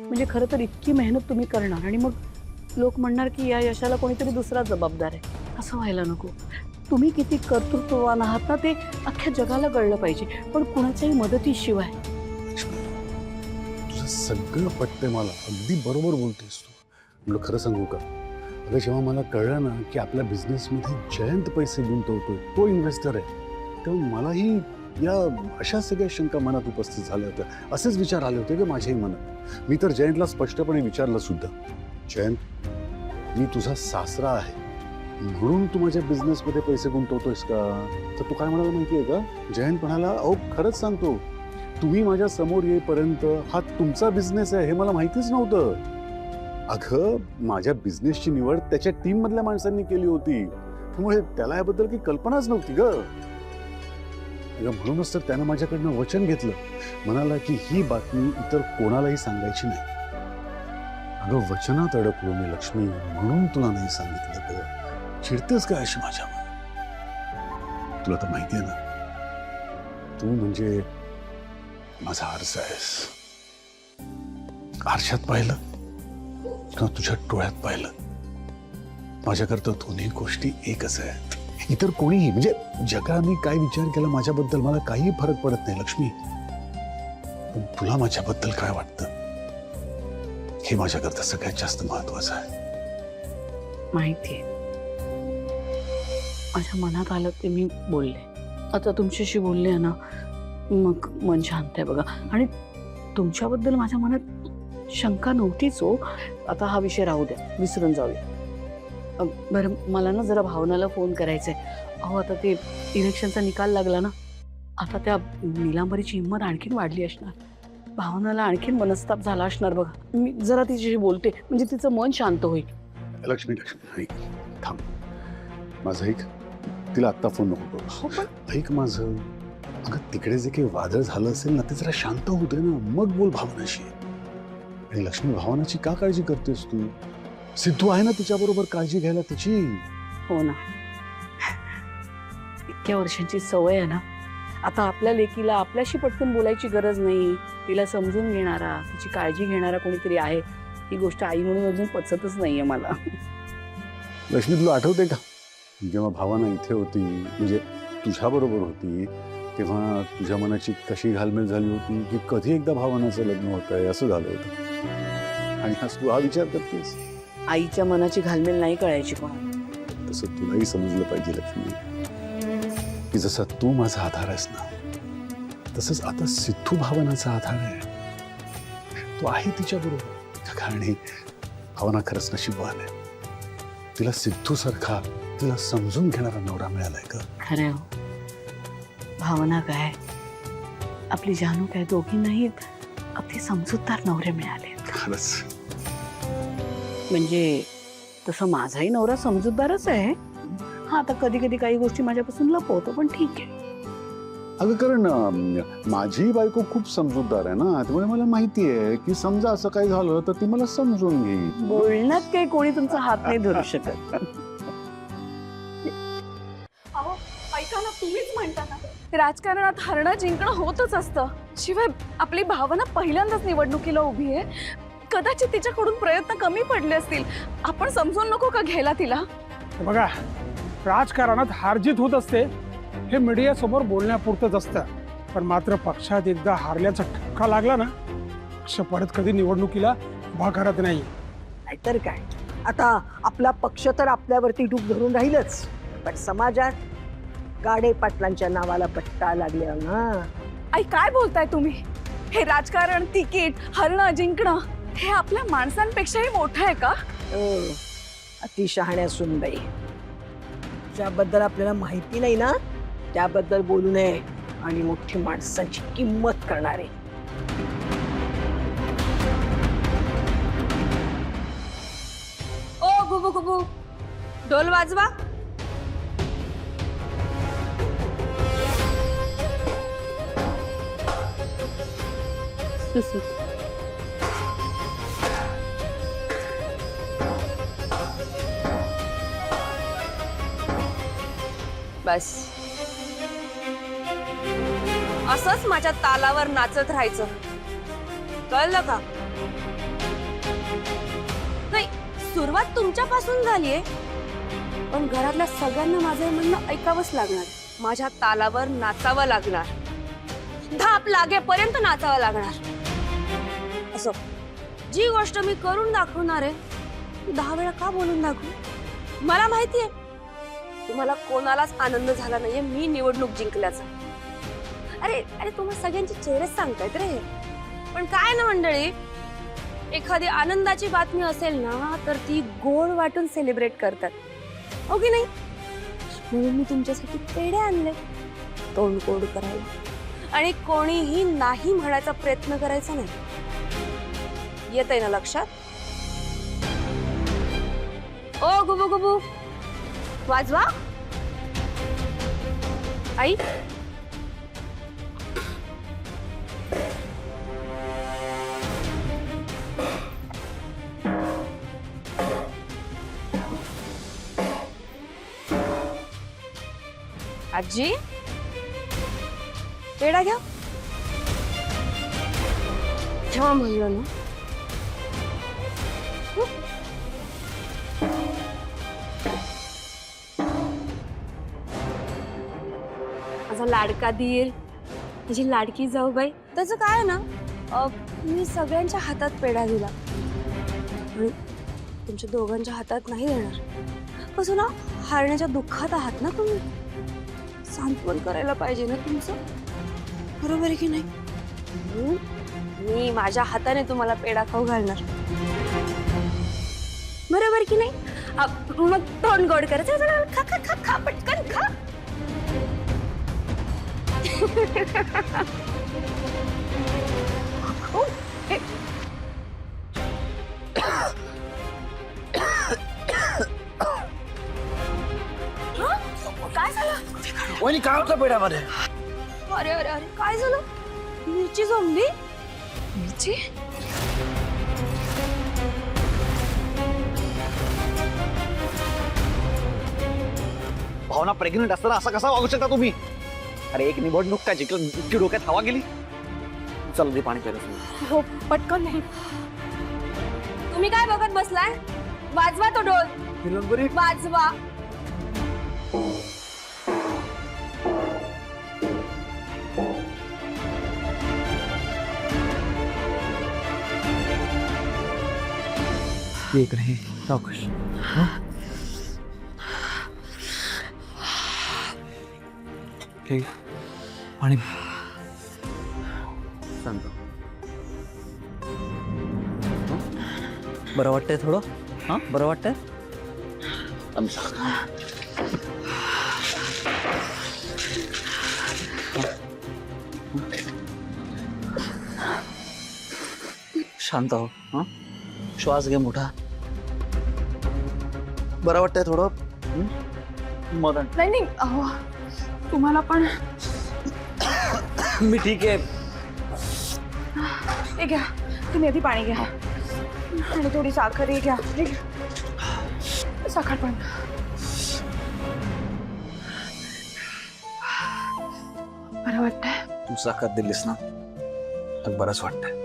म्हणजे खरं तर इतकी मेहनत तुम्ही करणार आणि मग लोक म्हणणार की या यशाला कोणीतरी दुसरा जबाबदार आहे, असं व्हायला नको. तुम्ही किती कर्तृत्ववान आहात ना ते अख्ख्या जगाला कळलं पाहिजे, पण कुणाच्याही मदतीशिवाय. तुझं सगळं पटतंय मला, अगदी बरोबर बोलतेस तू. म्हणलं खरं सांगू का, अगं जेव्हा मला कळलं ना की आपल्या बिझनेसमध्ये जयंत पैसे गुंतवतोय, तो इन्व्हेस्टर आहे, तेव्हा मलाही या अशा सगळ्या शंका मनात उपस्थित झाल्या होत्या. असेच विचार आले होते की माझ्याही मनात. मी तर जयंतला स्पष्टपणे विचारलं सुद्धा, जयंत मी तुझा सासरा आहे म्हणून तू माझ्या बिझनेसमध्ये पैसे गुंतवतोयस का? तर तू काय म्हणाला माहितीये का? जयंत म्हणाला, अहो खरंच सांगतो, तुम्ही माझ्या समोर येईपर्यंत हा तुमचा बिझनेस आहे हे मला माहितीच नव्हतं. अगं माझ्या बिझनेसची निवड त्याच्या टीम मधल्या माणसांनी केली होती, त्यामुळे त्याला याबद्दल काही कल्पनाच नव्हती ग. म्हणूनच तर त्यानं माझ्याकडनं वचन घेतलं, म्हणाला की ही बातमी इतर कोणालाही सांगायची नाही. अगं वचनात अडकलो मी लक्ष्मी, म्हणून तुला नाही सांगितलं. चिडतेस काय अशी माझ्यावर? तुला तर माहितीये ना, तू म्हणजे माझा आरसा आहेस. आरशात पाहिलं किंवा तुझ्या डोळ्यात पाहिलं, माझ्याकरता दोन्ही गोष्टी एकच आहेत. इतर कोणीही म्हणजे जगाने काय विचार केला माझ्याबद्दल मला काही फरक पडत नाही लक्ष्मी, पण तुला माझ्याबद्दल काय वाटतं हे माझ्याकरता सगळ्यात जास्त महत्वाचं आहे. माहितीये, माझ्या मनात आलं ते मी बोलले. आता तुमच्याशी बोलले ना, मग मन शांत आहे बघा. आणि तुमच्याबद्दल माझ्या मनात शंका नव्हतीच हो. आता हा विषय राहू द्या, विसरून जाऊया. बरं, मला ना जरा भावनाला फोन करायचा आहे. अहो आता ते इलेक्शनचा निकाल लागला ना, आता त्या निलांबरीची हिंमत आणखीन वाढली असणार. भावनाला आणखीन मनस्ताप झाला असणार बघा. मी जरा तिच्याशी बोलते, म्हणजे तिचं मन शांत होईल. लक्ष्मी लक्ष्मी ऐक, थांब, माझं ऐक. तिला आत्ता फोन नको करू. ऐक माझं, अगं तिकडे जे काही वादळ झालं असेल ना, ते जरा शांत होऊ दे ना, मग बोल भावनाशी. आणि लक्ष्मी, भावनाची का काळजी करतेस तू? सिद्धू आहे ना तिच्याबरोबर काळजी घ्यायला तिची. हो ना, इतक्या वर्षांची सवय आहे ना. आता आपल्या लेकीला आपल्याशी पटकन बोलायची गरज नाही. तिला समजून घेणारा, तिची काळजी घेणारा कोणीतरी आहे. ही गोष्ट आई म्हणून अजून पचतच नाहीये मला. लक्ष्मी, तुला आठवते का जेव्हा भावना इथे होती, म्हणजे तुझ्या बरोबर होती, तेव्हा तुझ्या मनाची कशी घालमेल झाली होती की कधी एकदा भावनाचं लग्न होत आहे असं झालं होतं. आणि आज तू हा विचार करतेस. आईच्या मनाची घालमेल नाही कळायची कोण. तसं तुलाही समजलं पाहिजे लक्ष्मी, की जसा तू माझा आधार आहेस ना, तसंच आता सिद्धू भावनाचा आधार आहे. तो आहे तिच्या बरोबर. कारण भावना खरंच नशीबवान आहे. तिला सिद्धू सारखा, तिला समजून घेणारा नवरा मिळालाय का. खरं हो, भावना काय, आपली जानू काय, दोघींनाही अगदी समजूतदार नवरे मिळाले. खरंच. म्हणजे तसं माझाही नवरा समजूतदारच आहे. हा, आता कधी कधी काही गोष्टी माझ्यापासून लपवतो, पण ठीक आहे. अगं कारण माझी बायको खूप समजूतदार आहे ना, त्यामुळे मला माहिती आहे की समजा असं काही झालं तर ती मला समजून घेईल. बोलण्यात काही कोणी तुमचा हात नाही धरू शकत. अहो ऐका ना, तुम्हीच म्हणता ना, राजकारणात हरणं जिंकणं होतच असतं. शिवाय आपली भावना पहिल्यांदाच निवडणुकीला उभी आहे. कदाचित तिच्याकडून प्रयत्न कमी पडले असतील. आपण समजून नको का घ्यायला तिला? बघा, राजकारणात हारजीत होत असते, हे मीडियासमोर बोलण्यापुरतंच असतं. पण मात्र पक्षात एकदा हारल्याचा ठपका लागला ना, पक्ष परत कधी निवडणुकीला उभा करत नाही. नाहीतर काय, आता आपला पक्ष तर आपल्यावरती डूब धरून राहीलच, पण समाजात गाडे पाटलांच्या नावाला पट्टा लागले ना. आई काय बोलताय तुम्ही? हे राजकारण, तिकीट, हरणं जिंकणं हे आपल्या माणसांपेक्षाही मोठं आहे का? अतिशहाण्या सुनबाई, ज्याबद्दल आपल्याला माहिती नाही ना त्याबद्दल बोलू नये, आणि मोठी माणसांची किंमत करणारे. ओ गुबू गुबू, ढोल वाजवा. बस असंच माझ्या तालावर नाचत राहायचं, कळलं का? सुरुवात तुमच्यापासून झालीये, पण घरातल्या सगळ्यांना माझं हे म्हणणं ऐकावंच लागणार. माझ्या तालावर नाचावं लागणार, धाप लागेपर्यंत नाचावं लागणार. असं जी गोष्ट मी करून दाखवणार आहे ती 10 वेळा का बोलून दाखवू? मला माहितीये तुम्हाला कोणालाच आनंद झाला नाहीये मी निवडणूक जिंकल्याचा. अरे अरे तुम्हाला सगळ्यांचे चेहरेच सांगतायत रे. पण काय ना मंडळी, एखादी आनंदाची बातमी असेल ना तर ती गोड वाटून सेलिब्रेट करतात, हो की नाही? म्हणून मी तुमच्यासाठी पेढे आणले तोंड गोड करायला, आणि कोणीही नाही म्हणायचा प्रयत्न करायचा नाही. येतंय ना लक्षात? ओ गुबू गुबू वाजवा. आई आजी पेढा घ्या. जेव्हा म्हणलं ना. माझा लाडका दीर, माझी लाडकी जाऊबाई, त्याचं काय ना, मी सगळ्यांच्या हातात पेढा दिला, पण तुमच्या दोघांच्या हातात नाही देणार. कसं ना, हारण्याच्या दुःखात आहात ना तुम्ही, सांत्वन करायला पाहिजे ना तुमचं, बरोबर आहे की नाही? मी माझ्या हाताने तुम्हाला पेढा खाऊ घालणार, बरोबर की नाही? मग तोंड गोड करायचं. खा खा खा खा पटकन खा. काय झालं? वहिनी काय होतं पेढ्यामध्ये? अरे अरे अरे काय झालं? मिरची जमली. मिरची भावना प्रेग्नेंट असताना असा कसा वागू शकता तुम्ही? अरे एक निवडणूक काय जिंकलं, इतकी डोक्यात हवा गेली. चल दे पाणी प्यायला. हो पटकन नाही. तुम्ही काय बघत बसलाय? वाजवा तो ढोल, वाजवा. एक नाही सावकाश. आणि शांत. बरं वाटतंय थोडं? हा बरं वाटतंय? शांत हो. हा श्वास घे मोठा. बरं वाटतंय थोडं? मदन नाही नाही, अहो तुम्हाला पण. मी ठीक आहे. हे घ्या, तुम्ही आधी पाणी घ्या आणि थोडी साखर ही घ्या. साखर पण. बरं वाटतंय? तू साखर दिलीस ना तर बरंच वाटतंय.